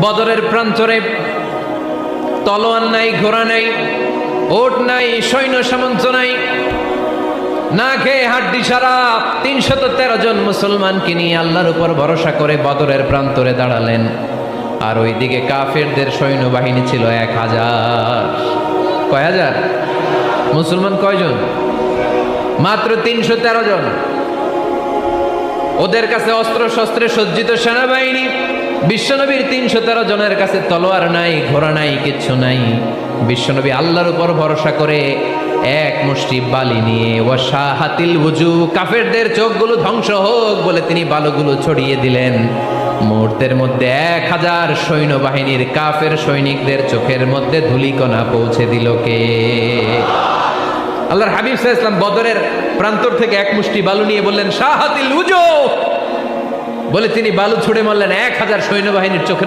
বদরের প্রান্তরে তলোয়ার নাই, ঘোড়া নাই, ওট নাই, সৈন্য সামন্ত নাই, না খেয়ে হাড্ডি সারা ৩১৩ জন মুসলমানকে নিয়ে আল্লাহর উপর ভরসা করে বদরের প্রান্তরে দাঁড়ালেন। আর ওইদিকে কাফেরদের সৈন্যবাহিনী ছিল ১,০০০। কয় হাজার? মুসলমান কয়জন? মাত্র ৩১৩ জন। ওদের কাছে অস্ত্র শস্ত্রে সজ্জিত সেনাবাহিনী। বিশ্বনবীর ৩১৩ জনের কাছে তলোয়ার নাই, ঘোড়া নাই, কিচ্ছু নাই। বিশ্বনবী আল্লাহর উপর ভরসা করে এক মুষ্টি বালি নিয়ে ওয়াশাহাতিল ওযু, কাফেরদের চোখগুলো ধ্বংস হোক বলে তিনি বালুগুলো ছড়িয়ে দিলেন। মুহূর্তের মধ্যে ১,০০০ সৈন্যবাহিনীর কাফের সৈনিকদের চোখের মধ্যে ধূলিকণা পৌঁছে দিল কে? আল্লাহর হাবিব সাল্লাল্লাহু আলাইহি ওয়াসাল্লাম বদরের প্রান্তর থেকে এক মুষ্টি বালু নিয়ে বললেন শাহাতিল ওযু, বলে তিনি বালু ছুড়ে মারলেন ১,০০০ সৈন্যবাহিনীর চোখের